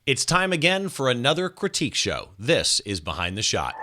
It's time again for another critique show. This is Behind the Shot.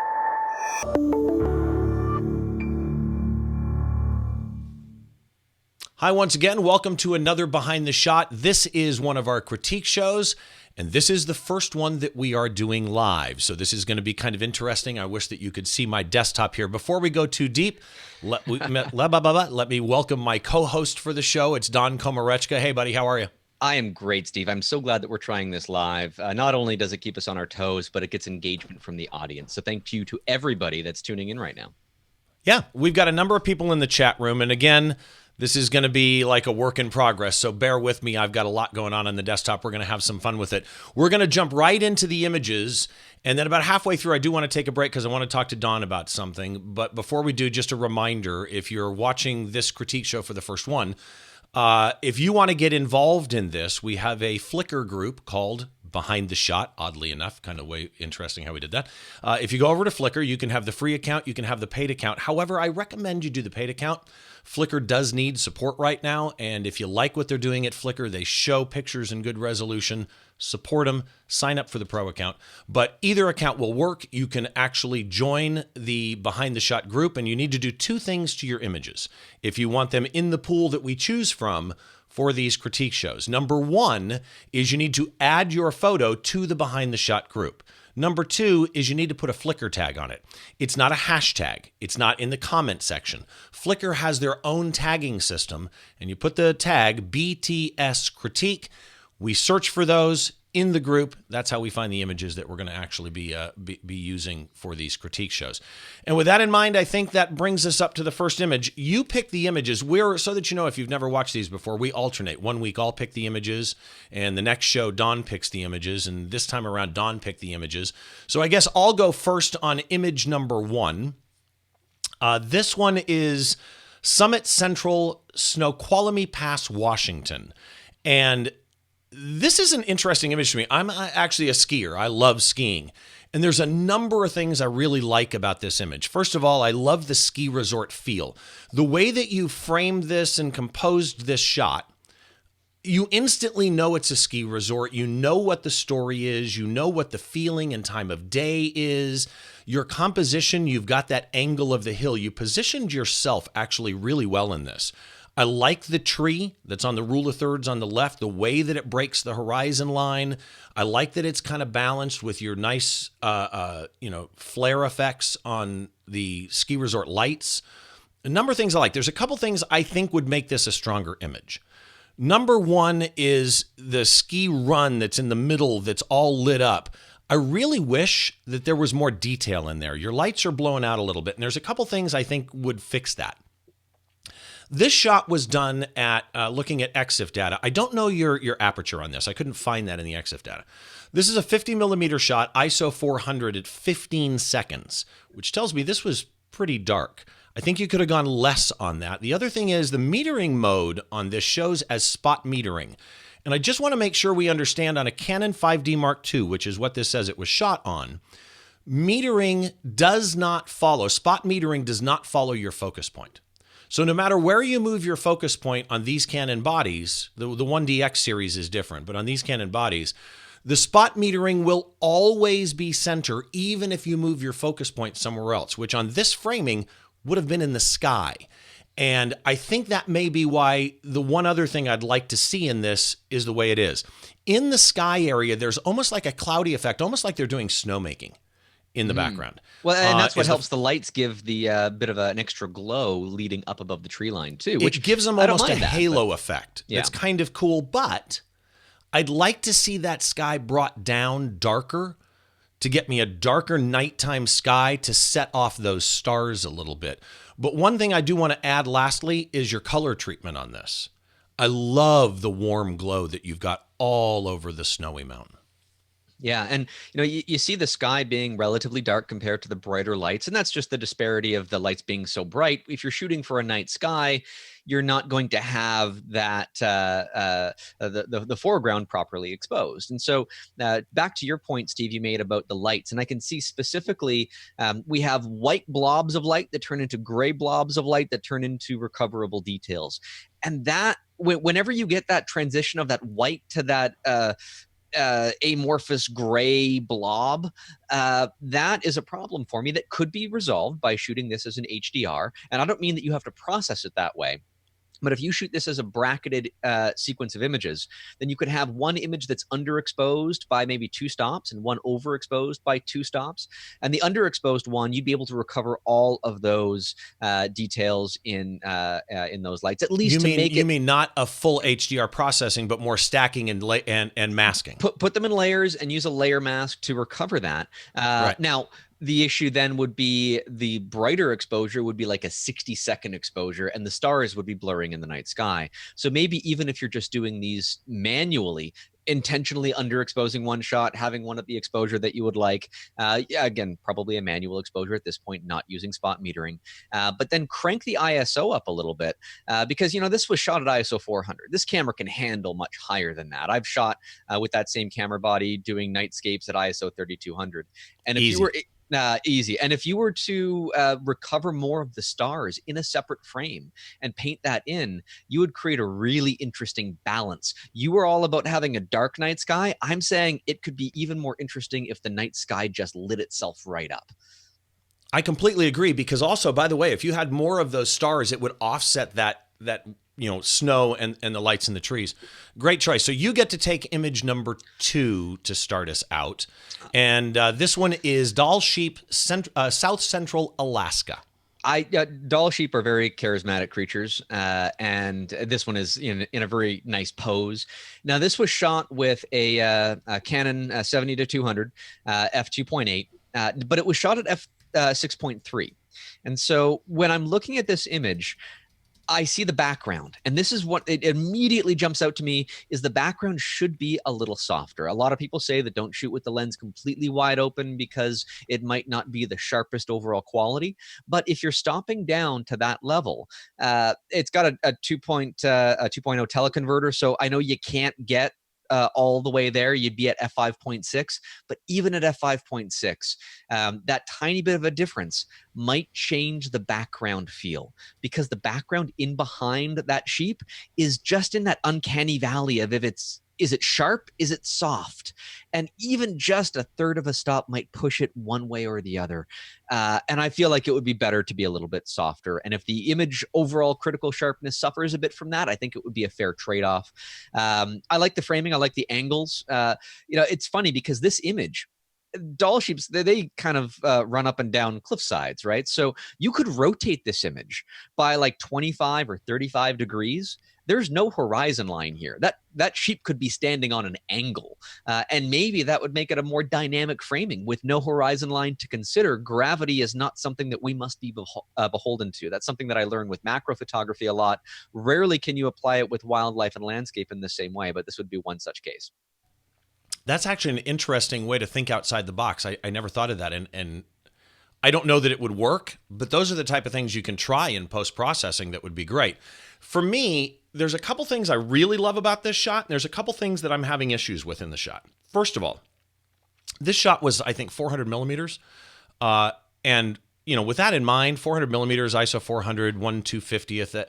Hi, once again. Welcome to another Behind the Shot. This is one of our critique shows, and this is the first one that we are doing live. So this is going to be kind of interesting. I wish that you could see my desktop here. Before we go too deep, let me welcome my co-host for the show. It's Don Komarechka. Hey, buddy, how are you? I am great, Steve. I'm so glad that we're trying this live. Not only does it keep us on our toes, but it gets engagement from the audience. So thank you to everybody that's tuning in right now. Yeah, we've got a number of people in the chat room. And again, this is going to be like a work in progress. So bear with me. I've got a lot going on the desktop. We're going to have some fun with it. We're going to jump right into the images. And then about halfway through, I do want to take a break because I want to talk to Don about something. But before we do, just a reminder, if you're watching this critique show for the first one, if you want to get involved in this, we have a Flickr group called Behind the Shot, oddly enough, kind of way interesting how we did that. If you go over to Flickr, you can have the free account, you can have the paid account. However, I recommend you do the paid account. Flickr does need support right now, and if you like what they're doing at Flickr, they show pictures in good resolution. Support them, sign up for the pro account. But either account will work. You can actually join the Behind the Shot group, and you need to do two things to your images if you want them in the pool that we choose from for these critique shows. Number one is you need to add your photo to the Behind the Shot group. Number two is you need to put a Flickr tag on it. It's not a hashtag. It's not in the comment section. Flickr has their own tagging system, and you put the tag btscritique. We search for those in the group. That's how we find the images that we're going to actually be using for these critique shows. And with that in mind, I think that brings us up to the first image. You pick the images. So that you know, if you've never watched these before, we alternate. 1 week I'll pick the images, and the next show Don picks the images, and this time around Don picked the images. So I guess I'll go first on image number one. This one is Summit Central, Snoqualamie Pass, Washington. And this is an interesting image to me. I'm actually a skier. I love skiing. And there's a number of things I really like about this image. First of all, I love the ski resort feel. The way that you framed this and composed this shot, you instantly know it's a ski resort. You know what the story is. You know what the feeling and time of day is. Your composition, you've got that angle of the hill. You positioned yourself actually really well in this. I like the tree that's on the rule of thirds on the left, the way that it breaks the horizon line. I like that it's kind of balanced with your nice, flare effects on the ski resort lights. A number of things I like. There's a couple things I think would make this a stronger image. Number one is the ski run that's in the middle that's all lit up. I really wish that there was more detail in there. Your lights are blowing out a little bit, and there's a couple things I think would fix that. This shot was done at looking at EXIF data. I don't know your aperture on this. I couldn't find that in the EXIF data. This is a 50 millimeter shot, ISO 400 at 15 seconds, which tells me this was pretty dark. I think you could have gone less on that. The other thing is the metering mode on this shows as spot metering. And I just want to make sure we understand on a Canon 5D Mark II, which is what this says it was shot on, metering does not follow, spot metering does not follow your focus point. So no matter where you move your focus point on these Canon bodies, the 1DX series is different, but on these Canon bodies, the spot metering will always be center, even if you move your focus point somewhere else, which on this framing would have been in the sky. And I think that may be why the one other thing I'd like to see in this is the way it is. In the sky area, there's almost like a cloudy effect, almost like they're doing snowmaking in the background. Well, and that's what helps the lights give the bit of an extra glow leading up above the tree line too, which it gives them almost a halo effect. Yeah. It's kind of cool, but I'd like to see that sky brought down darker to get me a darker nighttime sky to set off those stars a little bit. But one thing I do want to add lastly is your color treatment on this. I love the warm glow that you've got all over the snowy mountain. Yeah, and you see the sky being relatively dark compared to the brighter lights, and that's just the disparity of the lights being so bright. If you're shooting for a night sky, you're not going to have that the foreground properly exposed. And so back to your point, Steve, you made about the lights, and I can see specifically we have white blobs of light that turn into gray blobs of light that turn into recoverable details. And that whenever you get that transition of that white to that amorphous gray blob, that is a problem for me that could be resolved by shooting this as an HDR. And I don't mean that you have to process it that way. But if you shoot this as a bracketed sequence of images, then you could have one image that's underexposed by maybe 2 stops and one overexposed by 2 stops. And the underexposed one, you'd be able to recover all of those details in those lights, at least you mean not a full HDR processing, but more stacking and masking. Put them in layers and use a layer mask to recover that. Right. Now, the issue then would be the brighter exposure would be like a 60-second exposure, and the stars would be blurring in the night sky. So maybe even if you're just doing these manually, intentionally underexposing one shot, having one at the exposure that you would like, again, probably a manual exposure at this point, not using spot metering, but then crank the ISO up a little bit, because, this was shot at ISO 400. This camera can handle much higher than that. I've shot with that same camera body doing nightscapes at ISO 3200. And if you were... easy. And if you were to recover more of the stars in a separate frame and paint that in, you would create a really interesting balance. You were all about having a dark night sky. I'm saying it could be even more interesting if the night sky just lit itself right up. I completely agree, because also, by the way, if you had more of those stars, it would offset that snow and the lights in the trees. Great choice. So you get to take image number 2 to start us out. And this one is Dall sheep, South Central Alaska. Dall sheep are very charismatic creatures, and this one is in a very nice pose. Now, this was shot with a Canon 70-200 f2.8, but it was shot at f6.3. And so when I'm looking at this image, I see the background, and this is what it immediately jumps out to me, is the background should be a little softer. A lot of people say that don't shoot with the lens completely wide open because it might not be the sharpest overall quality. But if you're stopping down to that level, it's got a 2.0 teleconverter, so I know you can't get all the way there. You'd be at f5.6, but even at f5.6, that tiny bit of a difference might change the background feel, because the background in behind that sheep is just in that uncanny valley of is it sharp? Is it soft? And even just a third of a stop might push it one way or the other. And I feel like it would be better to be a little bit softer. And if the image overall critical sharpness suffers a bit from that, I think it would be a fair trade-off. I like the framing. I like the angles. It's funny because this image, Dall sheeps, they kind of run up and down cliff sides, right? So you could rotate this image by like 25 or 35 degrees. There's no horizon line here. That sheep could be standing on an angle, and maybe that would make it a more dynamic framing with no horizon line to consider. Gravity is not something that we must be beholden to. That's something that I learned with macro photography a lot. Rarely can you apply it with wildlife and landscape in the same way, but this would be one such case. That's actually an interesting way to think outside the box. I never thought of that, and I don't know that it would work, but those are the type of things you can try in post-processing that would be great. For me, there's a couple things I really love about this shot, and there's a couple things that I'm having issues with in the shot. First of all, this shot was, I think, 400 millimeters. And, with that in mind, 400 millimeters, ISO 400, 1/250th,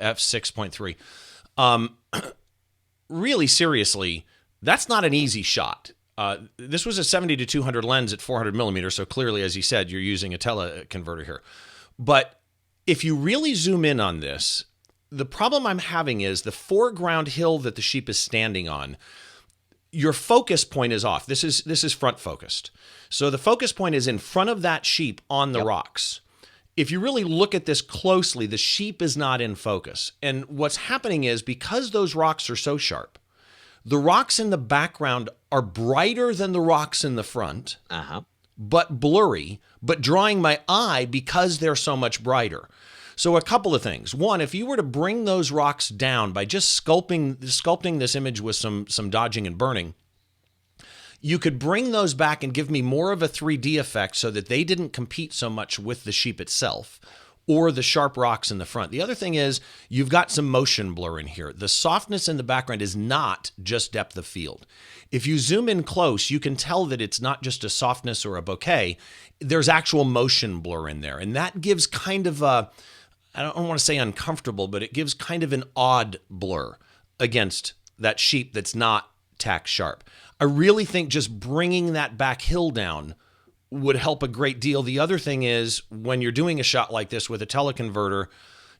f6.3. Really, seriously, that's not an easy shot. This was a 70-200 lens at 400 millimeters, so clearly, as you said, you're using a teleconverter here. But if you really zoom in on this, the problem I'm having is the foreground hill that the sheep is standing on, your focus point is off. This is front focused. So the focus point is in front of that sheep on the rocks. If you really look at this closely, the sheep is not in focus. And what's happening is, because those rocks are so sharp, the rocks in the background are brighter than the rocks in the front, but blurry, but drawing my eye because they're so much brighter. So a couple of things. One, if you were to bring those rocks down by just sculpting this image with some dodging and burning, you could bring those back and give me more of a 3D effect so that they didn't compete so much with the sheep itself or the sharp rocks in the front. The other thing is, you've got some motion blur in here. The softness in the background is not just depth of field. If you zoom in close, you can tell that it's not just a softness or a bokeh. There's actual motion blur in there. And that gives kind of a, I don't want to say uncomfortable, but it gives kind of an odd blur against that sheep that's not tack sharp. I really think just bringing that back hill down would help a great deal. The other thing is when you're doing a shot like this with a teleconverter,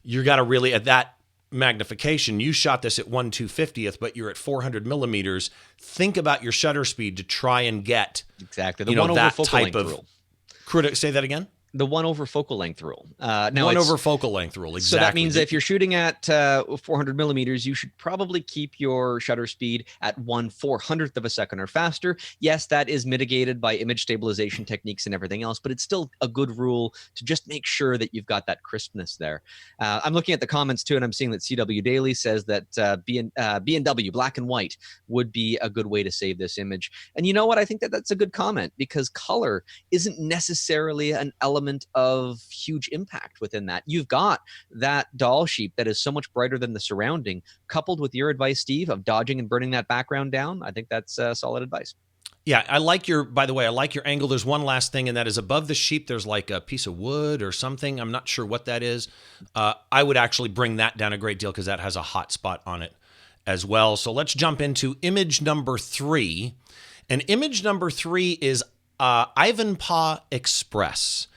you got to really, at that magnification, you shot this at 1/250th, but you're at 400 millimeters. Think about your shutter speed to try and get exactly the one over that focal type length of rule. Say that again. The 1 over focal length rule. Now one over focal length rule. Exactly. So that means that if you're shooting at 400 millimeters, you should probably keep your shutter speed at 1/400th of a second or faster. Yes, that is mitigated by image stabilization techniques and everything else, but it's still a good rule to just make sure that you've got that crispness there. I'm looking at the comments too, and I'm seeing that CW Daily says that B&W black and white would be a good way to save this image. And you know what? I think that that's a good comment, because color isn't necessarily an element of huge impact within that. You've got that Dall sheep that is so much brighter than the surrounding, coupled with your advice, Steve, of dodging and burning that background down. I think that's solid advice. Yeah, by the way, I like your angle. There's one last thing, and that is above the sheep, there's like a piece of wood or something. I'm not sure what that is. I would actually bring that down a great deal because that has a hot spot on it as well. So let's jump into image number 3. And image number 3 is Ivanpah Express.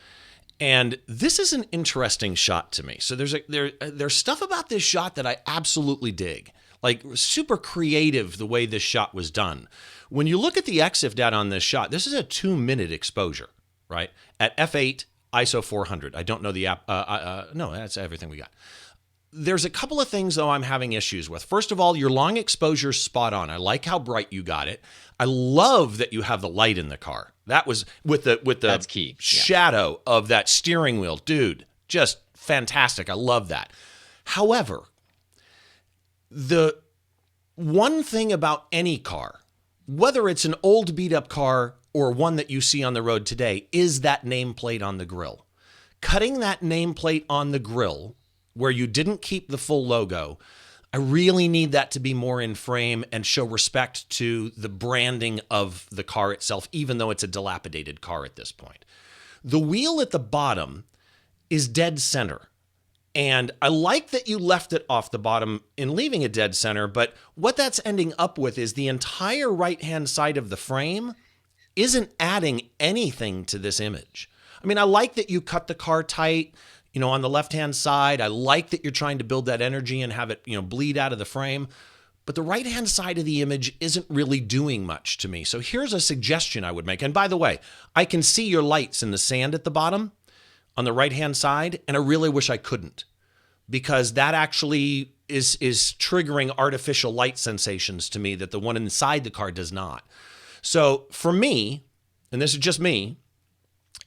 And this is an interesting shot to me. So there's stuff about this shot that I absolutely dig. Like, super creative the way this shot was done. When you look at the EXIF data on this shot, this is a 2-minute exposure, right? At f8, ISO 400. I don't know the app. No, that's everything we got. There's a couple of things, though, I'm having issues with. First of all, your long exposure's spot on. I like how bright you got it. I love that you have the light in the car. That was with the That's key. shadow of that steering wheel. Dude, just fantastic. I love that. However, the one thing about any car, whether it's an old beat-up car or one that you see on the road today, is that nameplate on the grill. Cutting that nameplate on the grill where you didn't keep the full logo, I really need that to be more in frame and show respect to the branding of the car itself, even though it's a dilapidated car at this point. The wheel at the bottom is dead center. And I like that you left it off the bottom in leaving it dead center, but what that's ending up with is the entire right-hand side of the frame isn't adding anything to this image. I mean, I like that you cut the car tight, on the left-hand side. I like that you're trying to build that energy and have it, bleed out of the frame. But the right-hand side of the image isn't really doing much to me. So here's a suggestion I would make. And by the way, I can see your lights in the sand at the bottom on the right-hand side, and I really wish I couldn't, because that actually is triggering artificial light sensations to me that the one inside the car does not. So for me, and this is just me,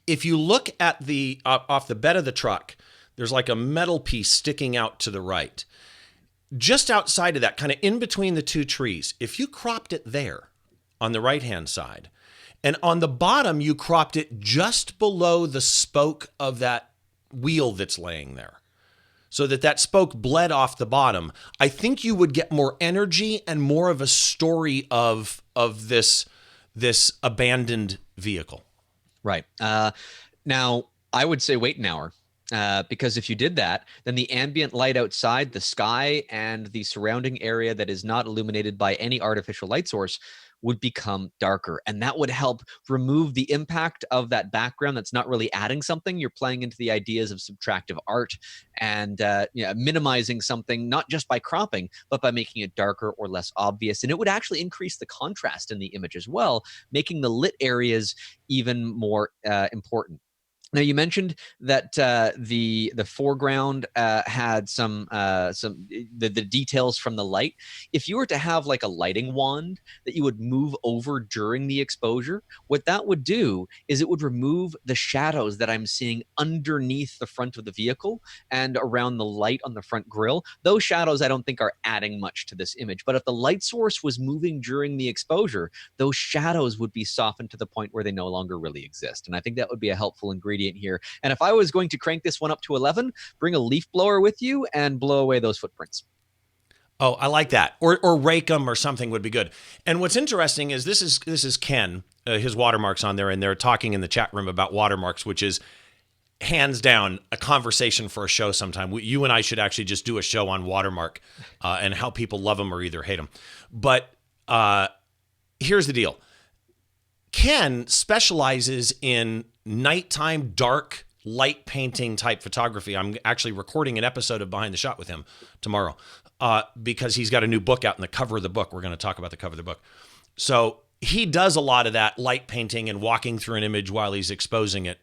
if you look at the off the bed of the truck, there's like a metal piece sticking out to the right. Just outside of that, kind of in between the two trees, if you cropped it there on the right-hand side, and on the bottom you cropped it just below the spoke of that wheel that's laying there, so that spoke bled off the bottom, I think you would get more energy and more of a story of this abandoned vehicle. Right. Now, I would say wait an hour, because if you did that, then the ambient light outside, the sky, and the surrounding area that is not illuminated by any artificial light source would become darker. And that would help remove the impact of that background that's not really adding something. You're playing into the ideas of subtractive art and minimizing something, not just by cropping, but by making it darker or less obvious. And it would actually increase the contrast in the image as well, making the lit areas even more important. Now, you mentioned that the foreground had some the details from the light. If you were to have like a lighting wand that you would move over during the exposure, what that would do is it would remove the shadows that I'm seeing underneath the front of the vehicle and around the light on the front grille. Those shadows I don't think are adding much to this image. But if the light source was moving during the exposure, those shadows would be softened to the point where they no longer really exist. And I think that would be a helpful ingredient here. And if I was going to crank this one up to 11, bring a leaf blower with you and blow away those footprints. Oh, I like that. Or rake them or something would be good. And what's interesting is this is Ken, his watermarks on there, and they're talking in the chat room about watermarks, which is hands down a conversation for a show sometime. You and I should actually just do a show on watermark and how people love them or either hate them. But here's the deal. Ken specializes in nighttime, dark, light painting type photography. I'm actually recording an episode of Behind the Shot with him tomorrow because he's got a new book out, and the cover of the book, we're going to talk about the cover of the book. So he does a lot of that light painting and walking through an image while he's exposing it.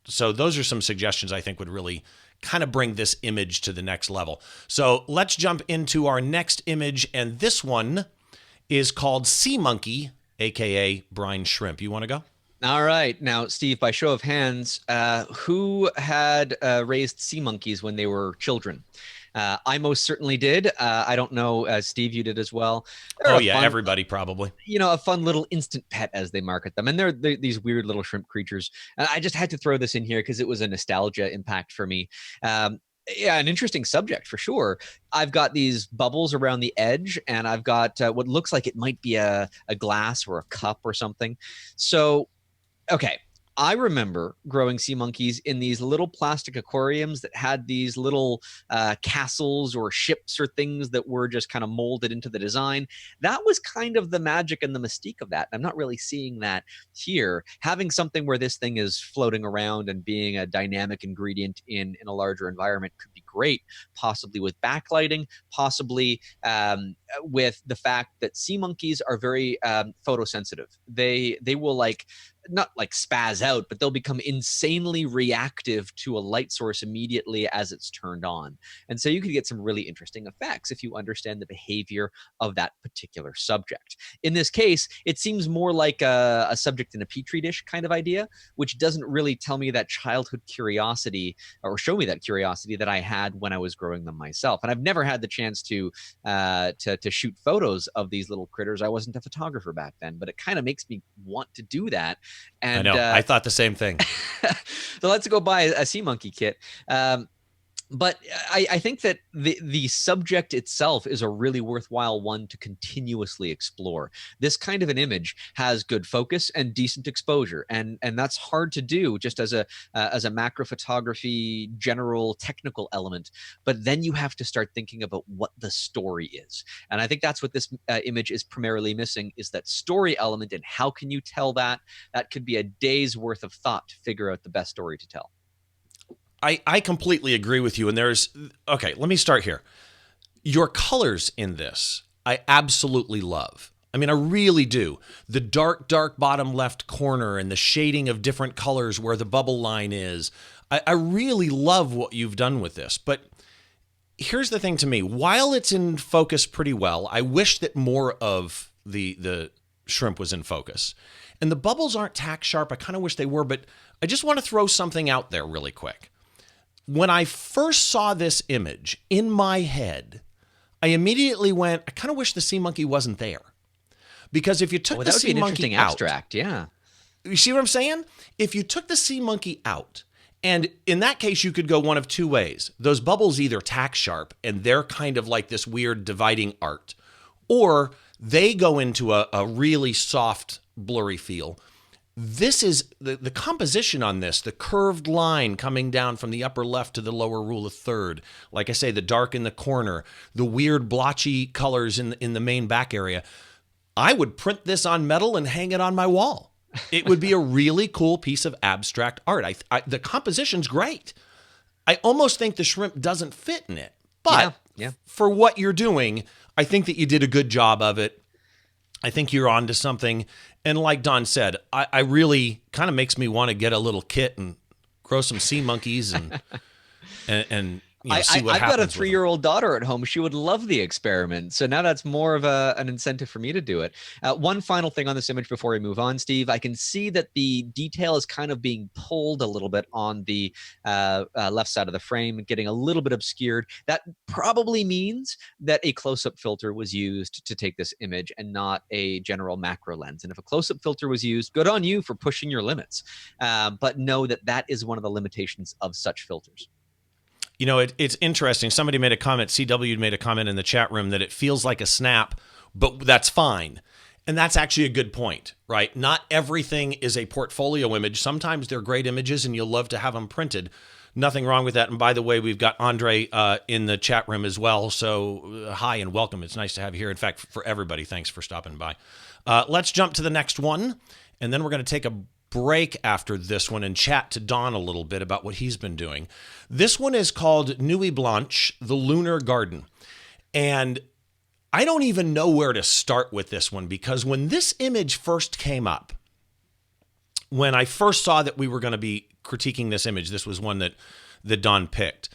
So those are some suggestions I think would really kind of bring this image to the next level. So let's jump into our next image, and this one is called Sea Monkey, aka brine shrimp. You want to go? All right. Now, Steve, by show of hands, who had raised sea monkeys when they were children? I most certainly did. I don't know, Steve, you did as well. Oh, yeah, everybody probably. A fun little instant pet, as they market them. And they're these weird little shrimp creatures. I just had to throw this in here because it was a nostalgia impact for me. Yeah, an interesting subject for sure. I've got these bubbles around the edge, and I've got what looks like it might be a glass or a cup or something. So, okay. I remember growing sea monkeys in these little plastic aquariums that had these little castles or ships or things that were just kind of molded into the design. That was kind of the magic and the mystique of that. I'm not really seeing that here. Having something where this thing is floating around and being a dynamic ingredient in a larger environment could be great, possibly with backlighting, possibly with the fact that sea monkeys are very photosensitive. They will not like spaz out, but they'll become insanely reactive to a light source immediately as it's turned on. And so you could get some really interesting effects if you understand the behavior of that particular subject. In this case, it seems more like a subject in a petri dish kind of idea, which doesn't really tell me that childhood curiosity or show me that curiosity that I had when I was growing them myself. And I've never had the chance to shoot photos of these little critters. I wasn't a photographer back then, but it kind of makes me want to do that. And I know. I thought the same thing. So let's go buy a sea monkey kit. But I think that the subject itself is a really worthwhile one to continuously explore. This kind of an image has good focus and decent exposure, and that's hard to do just as a macro photography general technical element. But then you have to start thinking about what the story is, and I think that's what this image is primarily missing, is that story element. And how can you tell that? That could be a day's worth of thought to figure out the best story to tell. I completely agree with you. And okay, let me start here. Your colors in this, I absolutely love. I mean, I really do. The dark bottom left corner and the shading of different colors where the bubble line is. I really love what you've done with this. But here's the thing to me. While it's in focus pretty well, I wish that more of the shrimp was in focus. And the bubbles aren't tack sharp. I kind of wish they were, but I just want to throw something out there really quick. When I first saw this image in my head, I immediately went, I kind of wish the sea monkey wasn't there. Because if you took the sea monkey out, abstract, yeah. You see what I'm saying? If you took the sea monkey out, and in that case, you could go one of two ways. Those bubbles either tack sharp, and they're kind of like this weird dividing art, or they go into a really soft, blurry feel. This is the composition on this, the curved line coming down from the upper left to the lower rule of third. Like I say, the dark in the corner, the weird blotchy colors in the main back area. I would print this on metal and hang it on my wall. It would be a really cool piece of abstract art. The composition's great. I almost think the shrimp doesn't fit in it. But for what you're doing, I think that you did a good job of it. I think you're on to something. And like Don said, I really kind of makes me want to get a little kit and grow some sea monkeys and see what happens. I've got a 3-year-old daughter at home. She would love the experiment. So now that's more of an incentive for me to do it. One final thing on this image before we move on, Steve. I can see that the detail is kind of being pulled a little bit on the left side of the frame, getting a little bit obscured. That probably means that a close-up filter was used to take this image and not a general macro lens. And if a close-up filter was used, good on you for pushing your limits. But know that is one of the limitations of such filters. You know, it's interesting. Somebody made a comment, CW made a comment in the chat room that it feels like a snap, but that's fine. And that's actually a good point, right? Not everything is a portfolio image. Sometimes they're great images and you'll love to have them printed. Nothing wrong with that. And by the way, we've got Andre in the chat room as well. So hi and welcome. It's nice to have you here. In fact, for everybody, thanks for stopping by. Let's jump to the next one, and then we're going to take a break after this one and chat to Don a little bit about what he's been doing. This one is called Nuit Blanche, the Lunar Garden. And I don't even know where to start with this one, because when this image first came up, when I first saw that we were going to be critiquing this image, this was one that Don picked.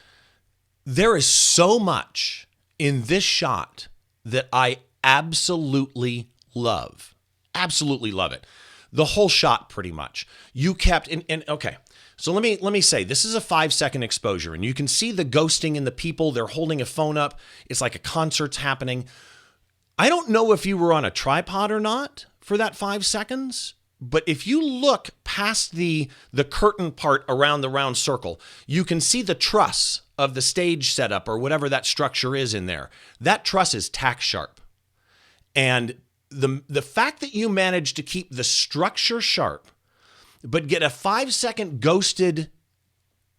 There is so much in this shot that I absolutely love. Absolutely love it. The whole shot, pretty much. You kept, and okay, so let me say, this is a 5-second exposure, and you can see the ghosting in the people. They're holding a phone up. It's like a concert's happening. I don't know if you were on a tripod or not for that 5 seconds, but if you look past the curtain part around the round circle, you can see the truss of the stage setup or whatever that structure is in there. That truss is tack sharp. And the fact that you managed to keep the structure sharp, but get a 5-second ghosted,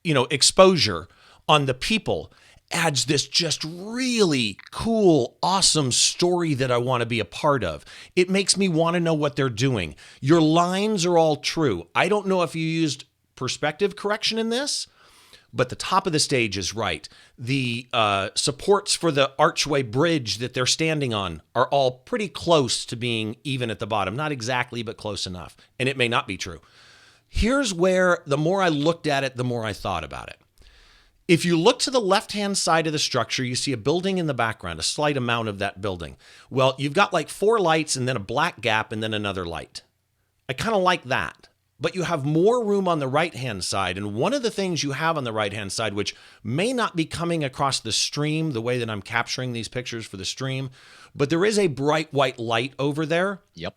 exposure on the people adds this just really cool, awesome story that I want to be a part of. It makes me want to know what they're doing. Your lines are all true. I don't know if you used perspective correction in this, but the top of the stage is right. The supports for the archway bridge that they're standing on are all pretty close to being even at the bottom. Not exactly, but close enough. And it may not be true. Here's where the more I looked at it, the more I thought about it. If you look to the left-hand side of the structure, you see a building in the background, a slight amount of that building. Well, you've got like 4 lights and then a black gap and then another light. I kind of like that. But you have more room on the right-hand side. And one of the things you have on the right-hand side, which may not be coming across the stream the way that I'm capturing these pictures for the stream, but there is a bright white light over there. Yep.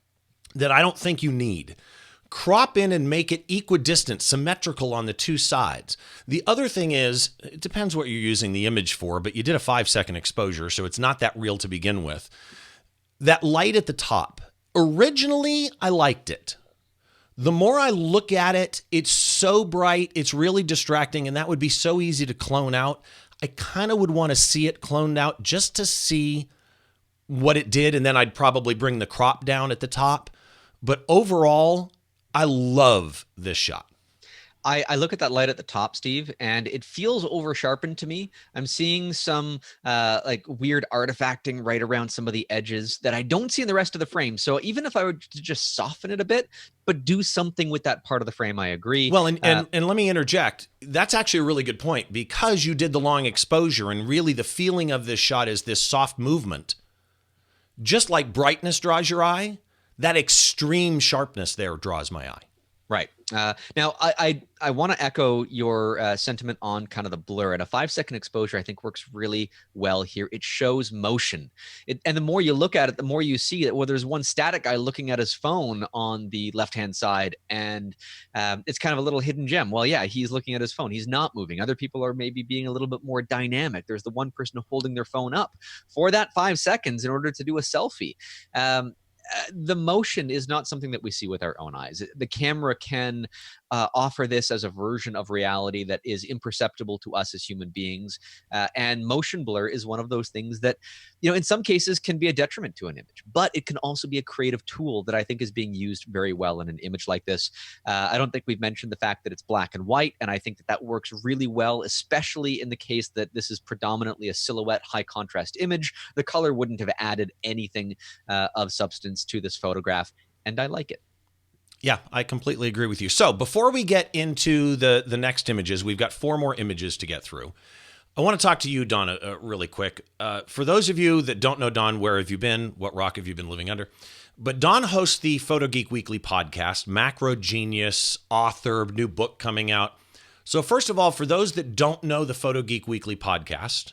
That I don't think you need. Crop in and make it equidistant, symmetrical on the 2 sides. The other thing is, it depends what you're using the image for, but you did a 5-second exposure, so it's not that real to begin with. That light at the top, originally I liked it. The more I look at it, it's so bright, it's really distracting, and that would be so easy to clone out. I kind of would want to see it cloned out just to see what it did, and then I'd probably bring the crop down at the top. But overall, I love this shot. I look at that light at the top, Steve, and it feels over sharpened to me. I'm seeing some like weird artifacting right around some of the edges that I don't see in the rest of the frame. So even if I were to just soften it a bit, but do something with that part of the frame, I agree. Well, and let me interject. That's actually a really good point, because you did the long exposure, and really the feeling of this shot is this soft movement. Just like brightness draws your eye, that extreme sharpness there draws my eye. Right. Now, I want to echo your sentiment on kind of the blur. At a 5-second exposure, I think works really well here. It shows motion. And the more you look at it, the more you see that, well, there's one static guy looking at his phone on the left-hand side, and it's kind of a little hidden gem. Well, yeah, he's looking at his phone. He's not moving. Other people are maybe being a little bit more dynamic. There's the one person holding their phone up for that 5 seconds in order to do a selfie. The motion is not something that we see with our own eyes. The camera can offer this as a version of reality that is imperceptible to us as human beings. And motion blur is one of those things that, in some cases can be a detriment to an image, but it can also be a creative tool that I think is being used very well in an image like this. I don't think we've mentioned the fact that it's black and white, and I think that works really well, especially in the case that this is predominantly a silhouette, high contrast image. The color wouldn't have added anything of substance to this photograph, and I like it. Yeah, I completely agree with you. So before we get into the next images, we've got 4 more images to get through. I want to talk to you, Don, really quick. For those of you that don't know Don, where have you been? What rock have you been living under? But Don hosts the Photo Geek Weekly podcast, macro genius, author, new book coming out. So first of all, for those that don't know the Photo Geek Weekly podcast,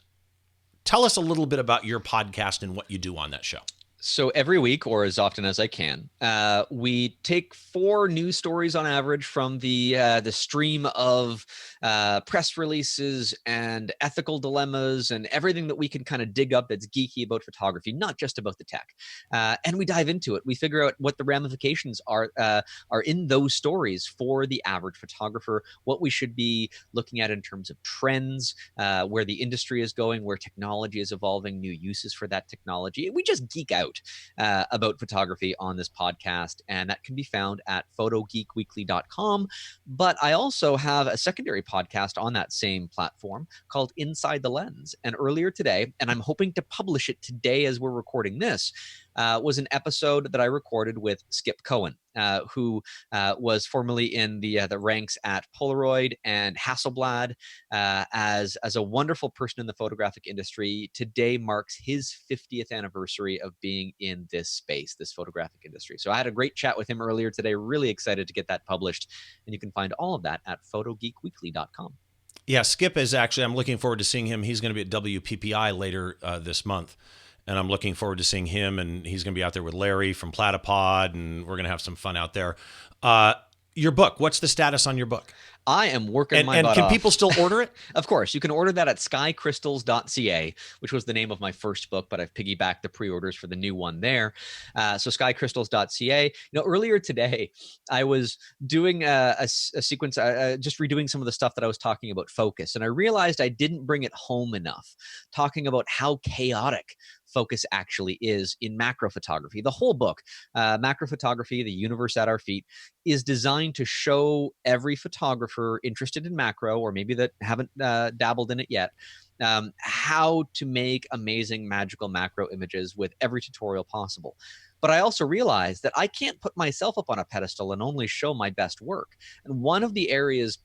tell us a little bit about your podcast and what you do on that show. So every week, or as often as I can, we take 4 news stories on average from the stream of press releases and ethical dilemmas and everything that we can kind of dig up that's geeky about photography, not just about the tech. And we dive into it. We figure out what the ramifications are in those stories for the average photographer, what we should be looking at in terms of trends, where the industry is going, where technology is evolving, new uses for that technology. We just geek out. about photography on this podcast, and that can be found at photogeekweekly.com. But I also have a secondary podcast on that same platform called Inside the Lens. And earlier today, and I'm hoping to publish it today as we're recording this, was an episode that I recorded with Skip Cohen, who was formerly in the ranks at Polaroid and Hasselblad, as a wonderful person in the photographic industry. Today marks his 50th anniversary of being in this space, this photographic industry. So I had a great chat with him earlier today. Really excited to get that published, and you can find all of that at photogeekweekly.com. Yeah, Skip is actually, I'm looking forward to seeing him. He's going to be at WPPI later this month. And I'm looking forward to seeing him, and he's going to be out there with Larry from Platypod, and we're going to have some fun out there. Your book, what's the status on your book? I am working my butt off. And can off. people still order it? Of course. You can order that at skycrystals.ca, which was the name of my first book, but I've piggybacked the pre-orders for the new one there. So skycrystals.ca. Earlier today, I was doing a sequence, just redoing some of the stuff that I was talking about focus, and I realized I didn't bring it home enough, talking about how chaotic focus actually is in macro photography. The whole book, Macro Photography, The Universe at Our Feet, is designed to show every photographer interested in macro, or maybe that haven't dabbled in it yet, how to make amazing magical macro images with every tutorial possible. But I also realized that I can't put myself up on a pedestal and only show my best work. And one of the areas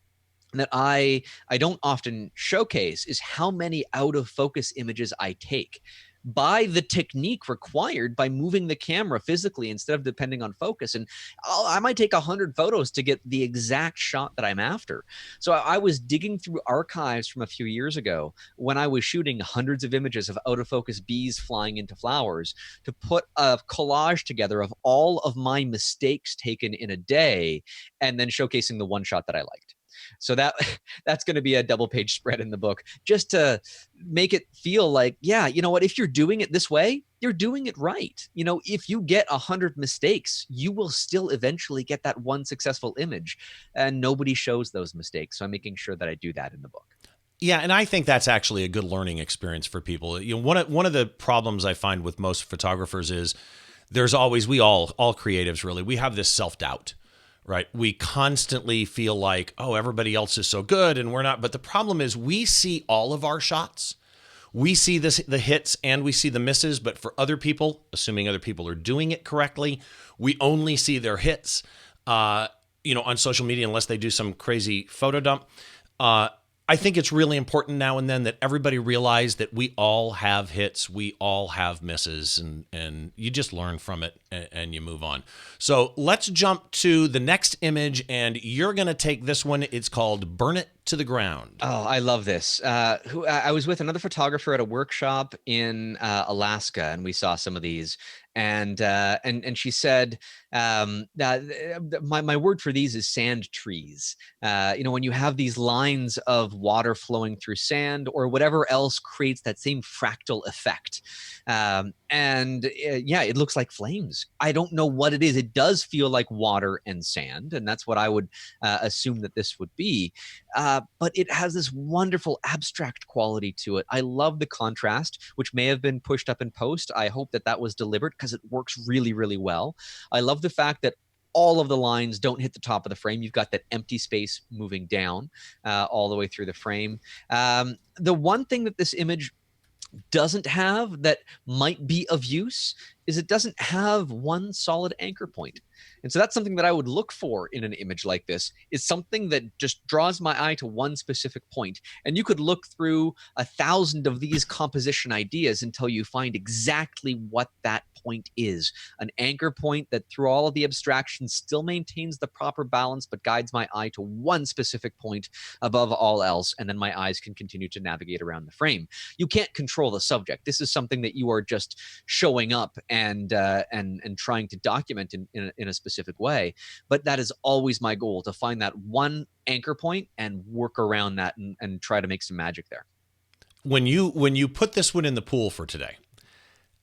that I don't often showcase is how many out of focus images I take by the technique required by moving the camera physically instead of depending on focus. And I might take 100 photos to get the exact shot that I'm after. So I was digging through archives from a few years ago when I was shooting hundreds of images of out of focus bees flying into flowers to put a collage together of all of my mistakes taken in a day, and then showcasing the one shot that I liked. So that's going to be a double-page spread in the book, just to make it feel like, yeah, you know what, if you're doing it this way, you're doing it right. If you get 100 mistakes, you will still eventually get that one successful image, and nobody shows those mistakes. So I'm making sure that I do that in the book. Yeah, and I think that's actually a good learning experience for people. One of the problems I find with most photographers is there's always, we all creatives really, we have this self-doubt. Right. We constantly feel like, oh, everybody else is so good and we're not. But the problem is we see all of our shots. We see the hits and we see the misses. But for other people, assuming other people are doing it correctly, we only see their hits, on social media, unless they do some crazy photo dump. I think it's really important now and then that everybody realize that we all have hits, we all have misses, and you just learn from it and you move on. So let's jump to the next image, and you're going to take this one. It's called Burn It to the Ground. Oh, I love this. I was with another photographer at a workshop in Alaska, and we saw some of these. And she said, my word for these is sand trees. When you have these lines of water flowing through sand or whatever else creates that same fractal effect. It looks like flames. I don't know what it is. It does feel like water and sand, and that's what I would assume that this would be. But it has this wonderful abstract quality to it. I love the contrast, which may have been pushed up in post. I hope that was deliberate because it works really, really well. I love the fact that all of the lines don't hit the top of the frame. You've got that empty space moving down all the way through the frame. The one thing that this image doesn't have that might be of use is it doesn't have one solid anchor point. And so that's something that I would look for in an image like this, is something that just draws my eye to one specific point. And you could look through 1,000 of these composition ideas until you find exactly what that point is. An anchor point that through all of the abstractions still maintains the proper balance, but guides my eye to one specific point above all else. And then my eyes can continue to navigate around the frame. You can't control the subject. This is something that you are just showing up and trying to document in a specific way. But that is always my goal, to find that one anchor point and work around that and try to make some magic there. When you put this one in the pool for today,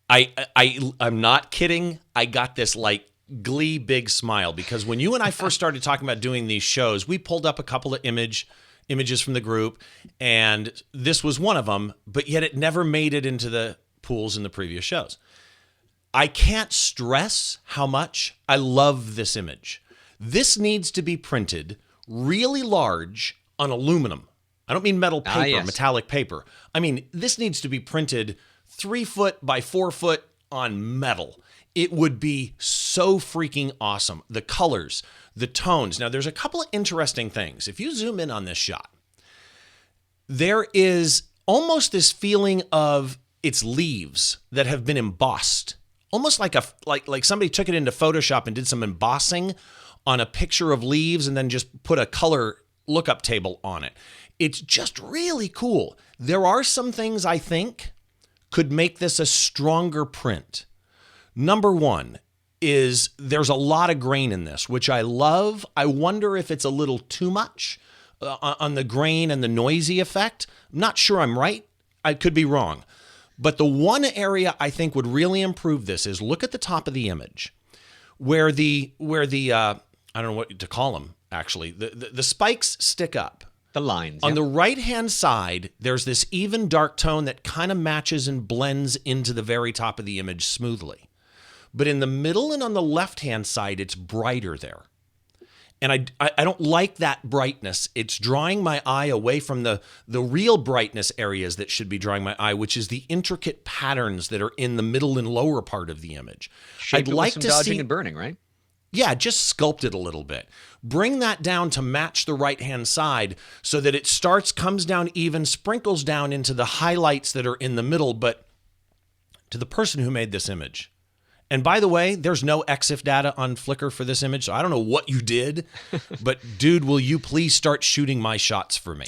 I'm not kidding. I got this like glee big smile, because when you and I first started talking about doing these shows, we pulled up a couple of images from the group, and this was one of them, but yet it never made it into the pools in the previous shows. I can't stress how much I love this image. This needs to be printed really large on aluminum. I don't mean metal paper, yes. metallic paper. I mean, this needs to be printed 3 foot by 4 foot on metal. It would be so freaking awesome. The colors, the tones. Now, there's a couple of interesting things. If you zoom in on this shot, there is almost this feeling of it's leaves that have been embossed. Almost like like somebody took it into Photoshop and did some embossing on a picture of leaves and then just put a color lookup table on it. It's just really cool. There are some things I think could make this a stronger print. Number one is there's a lot of grain in this, which I love. I wonder if it's a little too much on the grain and the noisy effect. I'm not sure I'm right. I could be wrong. But the one area I think would really improve this is look at the top of the image where the I don't know what to call them, actually. The spikes stick up. The lines. On the right-hand side, there's this even dark tone that kind of matches and blends into the very top of the image smoothly. But in the middle and on the left-hand side, it's brighter there. And I don't like that brightness. It's drawing my eye away from the real brightness areas that should be drawing my eye, which is the intricate patterns that are in the middle and lower part of the image. Shape I'd like to dodging see, and burning, right? Yeah, just sculpt it a little bit. Bring that down to match the right-hand side so that it comes down even, sprinkles down into the highlights that are in the middle. But to the person who made this image, and by the way, there's no EXIF data on Flickr for this image, so I don't know what you did, but dude, will you please start shooting my shots for me?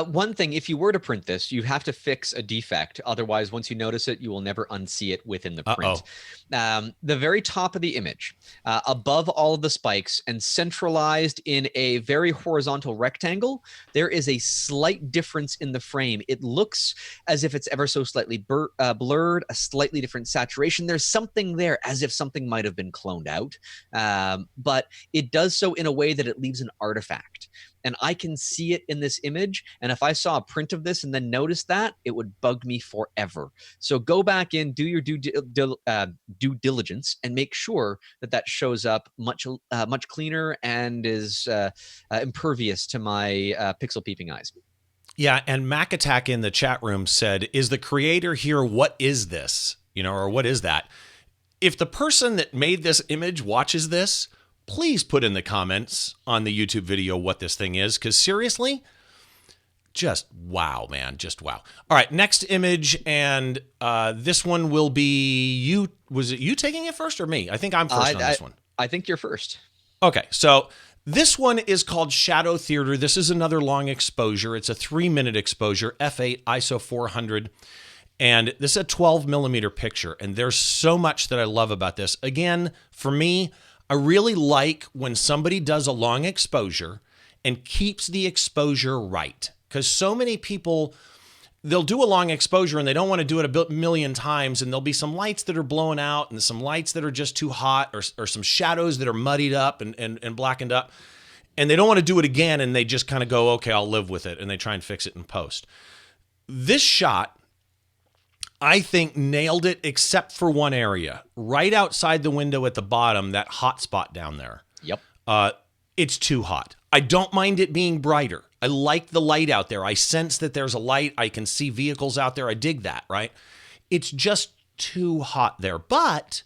One thing, if you were to print this, you have to fix a defect. Otherwise, once you notice it, you will never unsee it within the print. The very top of the image, above all of the spikes and centralized in a very horizontal rectangle, there is a slight difference in the frame. It looks as if it's ever so slightly blurred, a slightly different saturation. There's something there as if something might have been cloned out, but it does so in a way that it leaves an artifact. And I can see it in this image. And if I saw a print of this and then noticed that, it would bug me forever. So go back in, do your due diligence, and make sure that that shows up much cleaner and is impervious to my pixel peeping eyes. Yeah, and Mac Attack in the chat room said, is the creator here, what is this? Or what is that? If the person that made this image watches this, please put in the comments on the YouTube video what this thing is, because seriously, just wow, man, just wow. All right, next image, and this one will be you. Was it you taking it first or me? I think I'm first on this one. I think you're first. Okay, so this one is called Shadow Theater. This is another long exposure. It's a 3-minute exposure, f8, ISO 400. And this is a 12 millimeter picture. And there's so much that I love about this. Again, for me, I really like when somebody does a long exposure and keeps the exposure right. Because so many people, they'll do a long exposure and they don't want to do it a million times. And there'll be some lights that are blown out and some lights that are just too hot, or some shadows that are muddied up and blackened up. And they don't want to do it again. And they just kind of go, okay, I'll live with it. And they try and fix it in post. This shot, I think, nailed it except for one area. Right outside the window at the bottom, that hot spot down there. Yep. It's too hot. I don't mind it being brighter. I like the light out there. I sense that there's a light. I can see vehicles out there. I dig that, right? It's just too hot there. But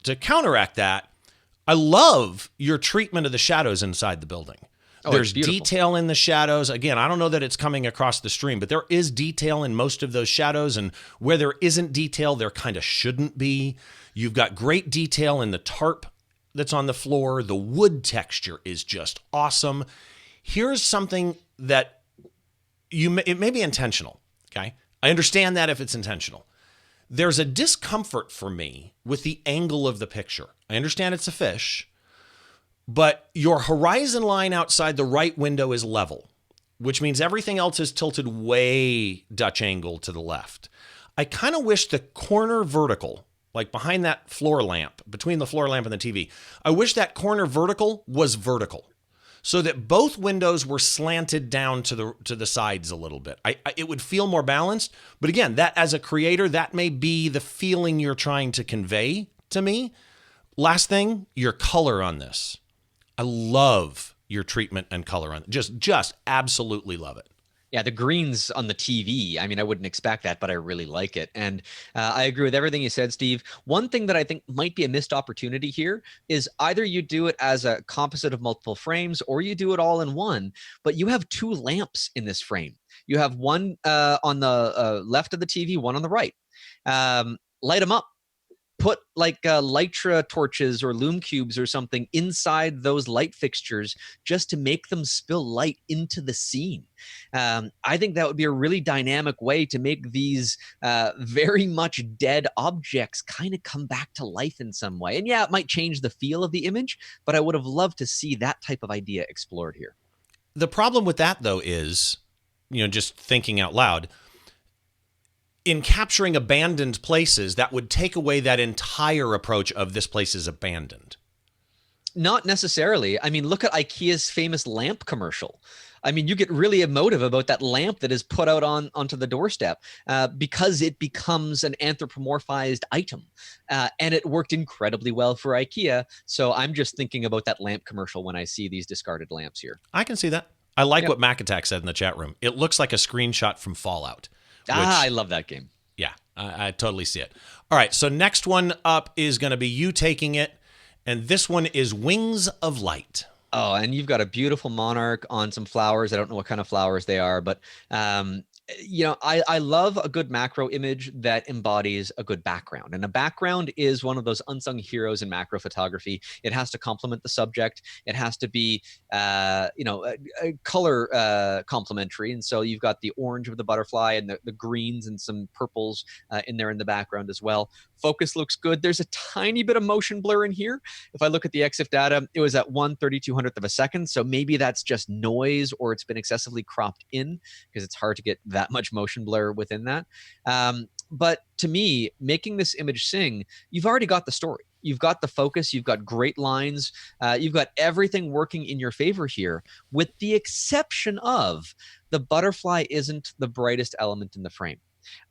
to counteract that, I love your treatment of the shadows inside the building. There's detail in the shadows. Again, I don't know that it's coming across the stream, but there is detail in most of those shadows. And where there isn't detail, there kind of shouldn't be. You've got great detail in the tarp that's on the floor. The wood texture is just awesome. Here's something that it may be intentional, okay? I understand that if it's intentional. There's a discomfort for me with the angle of the picture. I understand it's a fish, but your horizon line outside the right window is level, which means everything else is tilted way Dutch angle to the left. I kind of wish the corner vertical, like behind that floor lamp, between the floor lamp and the TV, I wish that corner vertical was vertical. so that both windows were slanted down to the sides a little bit. It would feel more balanced. But again, that as a creator, that may be the feeling you're trying to convey to me. Last thing, your color on this. I love your treatment and color on it. Just absolutely love it. Yeah, the greens on the TV. I mean, I wouldn't expect that, but I really like it. And I agree with everything you said, Steve. One thing that I think might be a missed opportunity here is either you do it as a composite of multiple frames or you do it all in one, but you have two lamps in this frame. You have one on the left of the TV, one on the right. Light them up. Put like Lytra torches or lume cubes or something inside those light fixtures just to make them spill light into the scene. I think that would be a really dynamic way to make these very much dead objects kind of come back to life in some way. And yeah, it might change the feel of the image, but I would have loved to see that type of idea explored here. The problem with that, though, is, just thinking out loud, in capturing abandoned places, that would take away that entire approach of this place is abandoned. Not necessarily. I mean, look at IKEA's famous lamp commercial. I mean, you get really emotive about that lamp that is put out onto the doorstep because it becomes an anthropomorphized item. And it worked incredibly well for IKEA. So I'm just thinking about that lamp commercial when I see these discarded lamps here. I can see that. I like what Mac Attack said in the chat room. It looks like a screenshot from Fallout. I love that game. Yeah, I totally see it. All right, so next one up is going to be you taking it, and this one is Wings of Light. Oh, and you've got a beautiful monarch on some flowers. I don't know what kind of flowers they are, but I love a good macro image that embodies a good background. And a background is one of those unsung heroes in macro photography. It has to complement the subject. It has to be, color complementary. And so you've got the orange of the butterfly and the greens and some purples in there in the background as well. Focus looks good. There's a tiny bit of motion blur in here. If I look at the EXIF data, it was at 1/3200th of a second. So maybe that's just noise or it's been excessively cropped in because it's hard to get that much motion blur within that. But to me, making this image sing, you've already got the story. You've got the focus. You've got great lines. You've got everything working in your favor here, with the exception of the butterfly isn't the brightest element in the frame.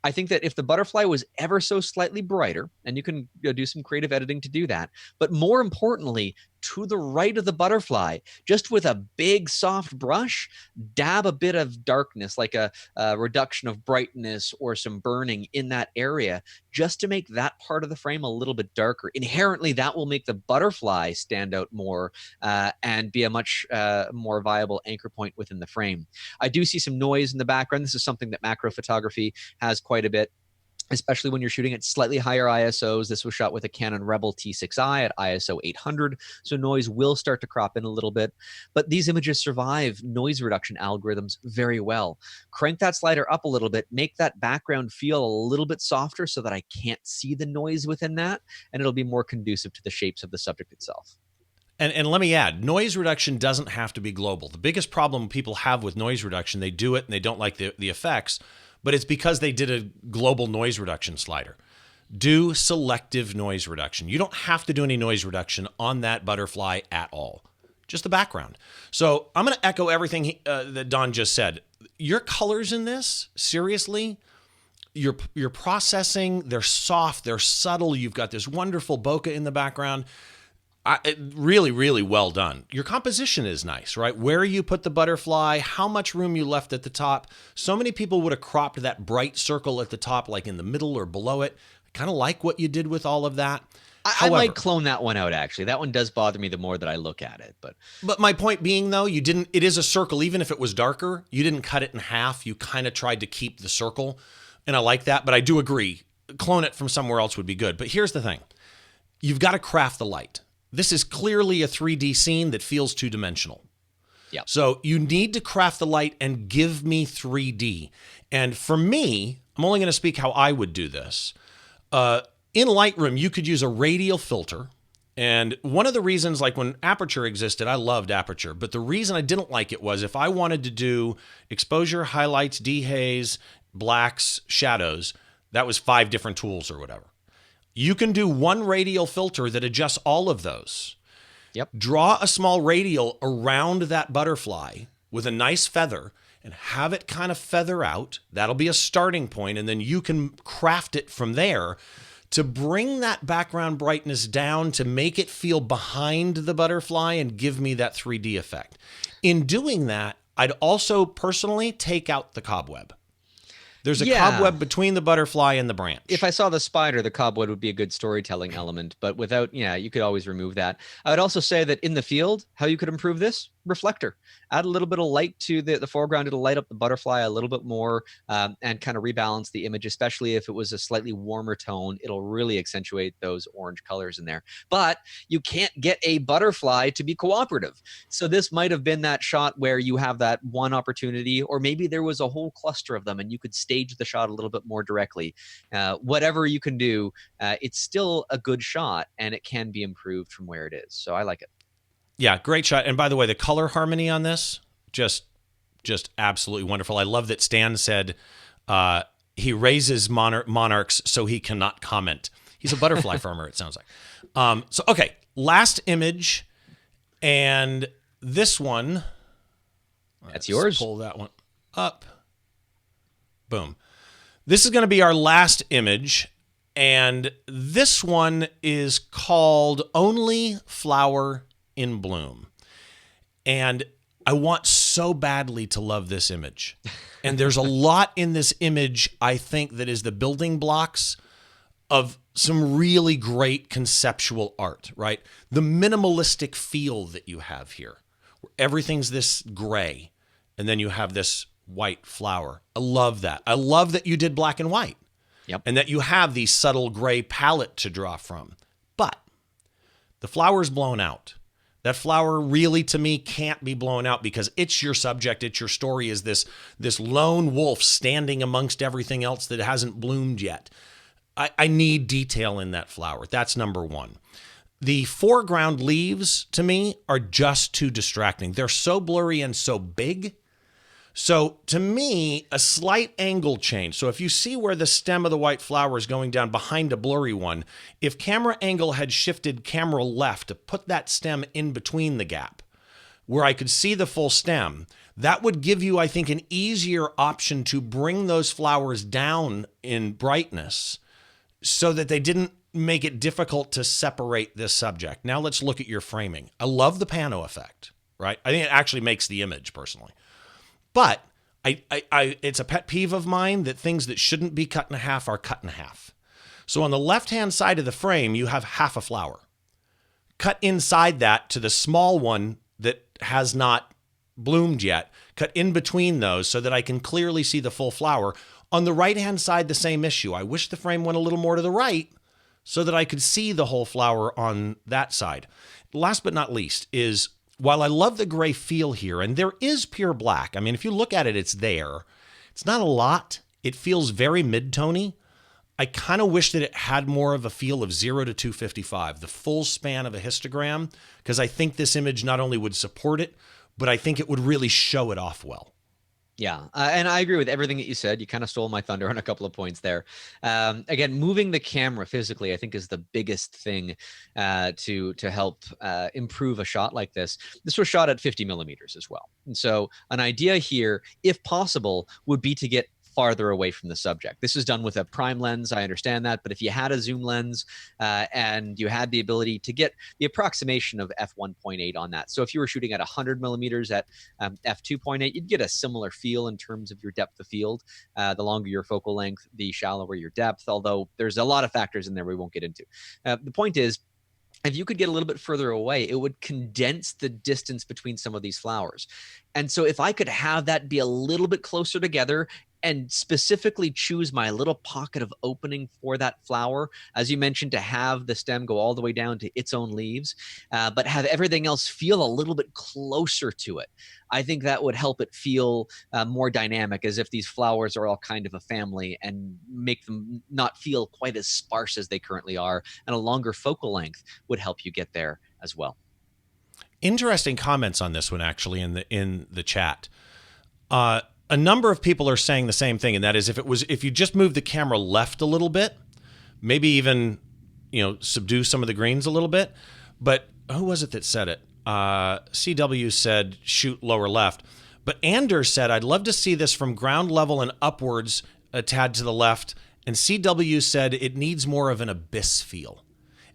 I think that if the butterfly was ever so slightly brighter, and you can do some creative editing to do that, but more importantly, to the right of the butterfly, just with a big soft brush, dab a bit of darkness, like a reduction of brightness or some burning in that area, just to make that part of the frame a little bit darker. Inherently, that will make the butterfly stand out more and be a much more viable anchor point within the frame. I do see some noise in the background. This is something that macro photography has quite a bit, especially when you're shooting at slightly higher ISOs. This was shot with a Canon Rebel T6i at ISO 800, so noise will start to crop in a little bit. But these images survive noise reduction algorithms very well. Crank that slider up a little bit, make that background feel a little bit softer so that I can't see the noise within that, and it'll be more conducive to the shapes of the subject itself. And let me add, noise reduction doesn't have to be global. The biggest problem people have with noise reduction, they do it and they don't like the effects, but it's because they did a global noise reduction slider. Do selective noise reduction. You don't have to do any noise reduction on that butterfly at all, just the background. So I'm going to echo everything that Don just said. Your colors in this, seriously, your processing, they're soft, they're subtle. You've got this wonderful bokeh in the background. Really, really well done. Your composition is nice, right? Where you put the butterfly, how much room you left at the top. So many people would have cropped that bright circle at the top, like in the middle or below it. I kind of like what you did with all of that. I might clone that one out, actually. That one does bother me the more that I look at it. But my point being, though, it is a circle. Even if it was darker, you didn't cut it in half. You kind of tried to keep the circle. And I like that. But I do agree, clone it from somewhere else would be good. But here's the thing. You've got to craft the light. This is clearly a 3D scene that feels two-dimensional. Yeah. So you need to craft the light and give me 3D. And for me, I'm only going to speak how I would do this. In Lightroom, you could use a radial filter. And one of the reasons, like when Aperture existed, I loved Aperture. But the reason I didn't like it was if I wanted to do exposure, highlights, dehaze, blacks, shadows, that was 5 different tools or whatever. You can do one radial filter that adjusts all of those. Yep. Draw a small radial around that butterfly with a nice feather and have it kind of feather out. That'll be a starting point, and then you can craft it from there to bring that background brightness down to make it feel behind the butterfly and give me that 3D effect. In doing that, I'd also personally take out the cobweb. There's a cobweb between the butterfly and the branch. If I saw the spider, the cobweb would be a good storytelling element, but without, you could always remove that. I would also say that in the field, how you could improve this, reflector. Add a little bit of light to the foreground. It'll light up the butterfly a little bit more and kind of rebalance the image, especially if it was a slightly warmer tone. It'll really accentuate those orange colors in there. But you can't get a butterfly to be cooperative. So this might have been that shot where you have that one opportunity, or maybe there was a whole cluster of them and you could stage the shot a little bit more directly. Whatever you can do, it's still a good shot and it can be improved from where it is. So I like it. Yeah, great shot. And by the way, the color harmony on this, just absolutely wonderful. I love that Stan said he raises monarchs so he cannot comment. He's a butterfly farmer, it sounds like. So, okay, last image. And this one. That's yours. Pull that one up. Boom. This is going to be our last image. And this one is called Only Flower in Bloom. And I want so badly to love this image. And there's a lot in this image, I think, that is the building blocks of some really great conceptual art, right? The minimalistic feel that you have here, where everything's this gray, and then you have this white flower. I love that. I love that you did black and white. Yep. And that you have the subtle gray palette to draw from. But the flower's blown out. That flower really, to me, can't be blown out because it's your subject, it's your story, is this lone wolf standing amongst everything else that hasn't bloomed yet. I need detail in that flower. That's number one. The foreground leaves, to me, are just too distracting. They're so blurry and so big. So to me, a slight angle change. So if you see where the stem of the white flower is going down behind a blurry one, if camera angle had shifted camera left to put that stem in between the gap, where I could see the full stem, that would give you, I think, an easier option to bring those flowers down in brightness so that they didn't make it difficult to separate this subject. Now let's look at your framing. I love the pano effect, right? I think it actually makes the image personally. But it's a pet peeve of mine that things that shouldn't be cut in half are cut in half. So on the left-hand side of the frame, you have half a flower. Cut inside that to the small one that has not bloomed yet. Cut in between those so that I can clearly see the full flower. On the right-hand side, the same issue. I wish the frame went a little more to the right so that I could see the whole flower on that side. Last but not least is, while I love the gray feel here, and there is pure black, I mean, if you look at it, it's there. It's not a lot. It feels very mid-tony. I kind of wish that it had more of a feel of 0 to 255, the full span of a histogram, because I think this image not only would support it, but I think it would really show it off well. Yeah, and I agree with everything that you said. You kind of stole my thunder on a couple of points there. Again, moving the camera physically, I think, is the biggest thing to help improve a shot like this. This was shot at 50 millimeters as well. And so an idea here, if possible, would be to get farther away from the subject. This is done with a prime lens. I understand that. But if you had a zoom lens and you had the ability to get the approximation of f1.8 on that. So if you were shooting at 100 millimeters at f2.8, you'd get a similar feel in terms of your depth of field. The longer your focal length, the shallower your depth, although there's a lot of factors in there we won't get into. The point is, if you could get a little bit further away, it would condense the distance between some of these flowers. And so if I could have that be a little bit closer together and specifically choose my little pocket of opening for that flower, as you mentioned, to have the stem go all the way down to its own leaves, but have everything else feel a little bit closer to it. I think that would help it feel more dynamic, as if these flowers are all kind of a family, and make them not feel quite as sparse as they currently are. And a longer focal length would help you get there as well. Interesting comments on this one, actually, in the chat. A number of people are saying the same thing, and that is, if you just move the camera left a little bit, maybe even subdue some of the greens a little bit, But who was it that said it? CW said shoot lower left. But Anders said, I'd love to see this from ground level and upwards a tad to the left. And CW said it needs more of an abyss feel.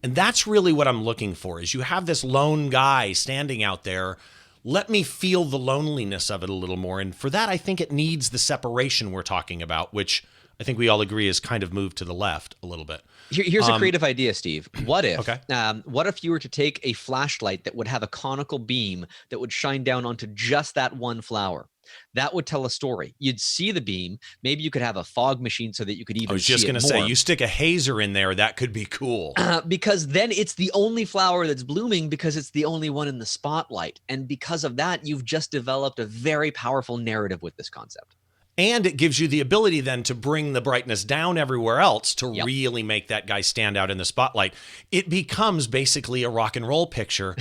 And that's really what I'm looking for, is you have this lone guy standing out there. Let me feel the loneliness of it a little more. And for that, I think it needs the separation we're talking about, which I think we all agree is kind of moved to the left a little bit. Here's a creative idea, Steve. What if, Okay. What if you were to take a flashlight that would have a conical beam that would shine down onto just that one flower? That would tell a story. You'd see the beam. Maybe you could have a fog machine so that you could even see it more. I was just going to say, you stick a hazer in there, that could be cool. Because then it's the only flower that's blooming because it's the only one in the spotlight. And because of that, you've just developed a very powerful narrative with this concept. And it gives you the ability then to bring the brightness down everywhere else to really make that guy stand out in the spotlight. It becomes basically a rock and roll picture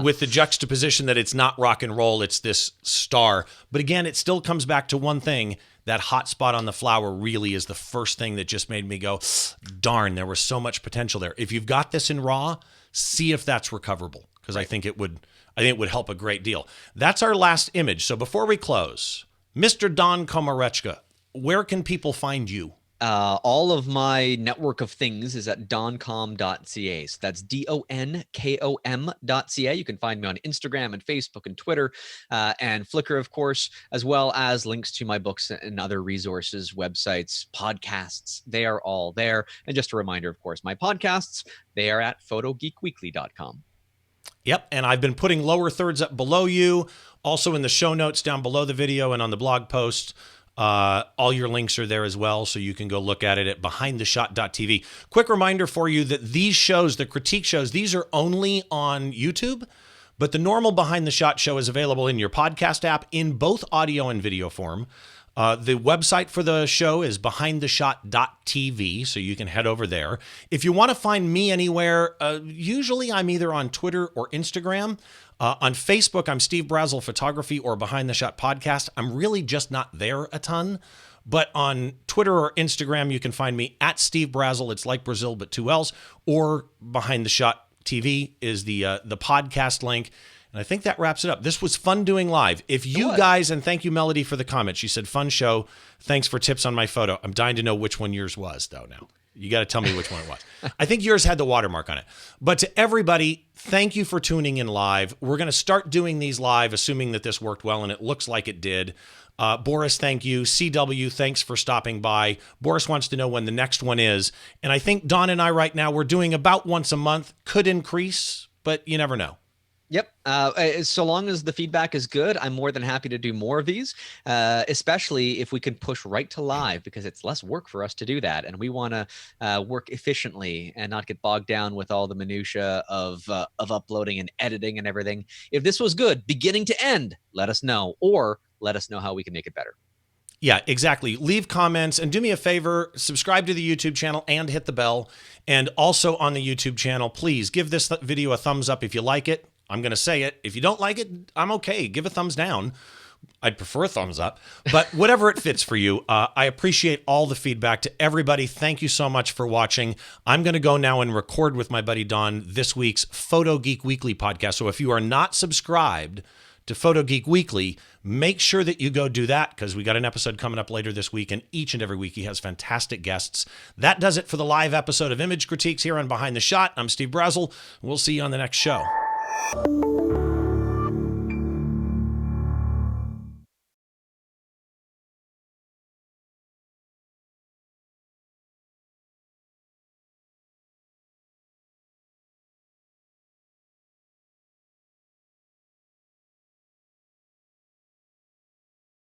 with the juxtaposition that it's not rock and roll, it's this star. But again, it still comes back to one thing. That hot spot on the flower really is the first thing that just made me go, darn, there was so much potential there. If you've got this in RAW, see if that's recoverable, because I think it would help a great deal. That's our last image. So before we close, Mr. Don Komarechka, where can people find you? All of my network of things is at doncom.ca. So that's donkom.ca. You can find me on Instagram and Facebook and Twitter and Flickr, of course, as well as links to my books and other resources, websites, podcasts. They are all there. And just a reminder, of course, my podcasts, they are at photogeekweekly.com. Yep, and I've been putting lower thirds up below you, also in the show notes down below the video and on the blog post. All your links are there as well, so you can go look at it at behindtheshot.tv. Quick reminder for you that these shows, the critique shows, these are only on YouTube, but the normal Behind the Shot show is available in your podcast app in both audio and video form. The website for the show is behindtheshot.tv, so you can head over there. If you want to find me anywhere, usually I'm either on Twitter or Instagram. On Facebook, I'm Steve Brazill Photography or Behind the Shot Podcast. I'm really just not there a ton. But on Twitter or Instagram, you can find me at Steve Brazill. It's like Brazil, but 2 L's. Or Behind the Shot TV is the podcast link. And I think that wraps it up. This was fun doing live. If you guys, and thank you, Melody, for the comment. She said, fun show. Thanks for tips on my photo. I'm dying to know which one yours was, though, now. You got to tell me which one it was. I think yours had the watermark on it. But to everybody, thank you for tuning in live. We're going to start doing these live, assuming that this worked well, and it looks like it did. Boris, thank you. CW, thanks for stopping by. Boris wants to know when the next one is. And I think Don and I right now, we're doing about once a month. Could increase, but you never know. Yep. So long as the feedback is good, I'm more than happy to do more of these, especially if we can push right to live, because it's less work for us to do that. And we want to work efficiently and not get bogged down with all the minutia of uploading and editing and everything. If this was good, beginning to end, let us know, or let us know how we can make it better. Yeah, exactly. Leave comments and do me a favor, subscribe to the YouTube channel and hit the bell. And also on the YouTube channel, please give this video a thumbs up if you like it. I'm going to say it. If you don't like it, I'm okay. Give a thumbs down. I'd prefer a thumbs up, but whatever it fits for you. I appreciate all the feedback. To everybody, thank you so much for watching. I'm going to go now and record with my buddy Don this week's Photo Geek Weekly podcast. So if you are not subscribed to Photo Geek Weekly, make sure that you go do that, because we got an episode coming up later this week, and each and every week he has fantastic guests. That does it for the live episode of Image Critiques here on Behind the Shot. I'm Steve Brazill. We'll see you on the next show.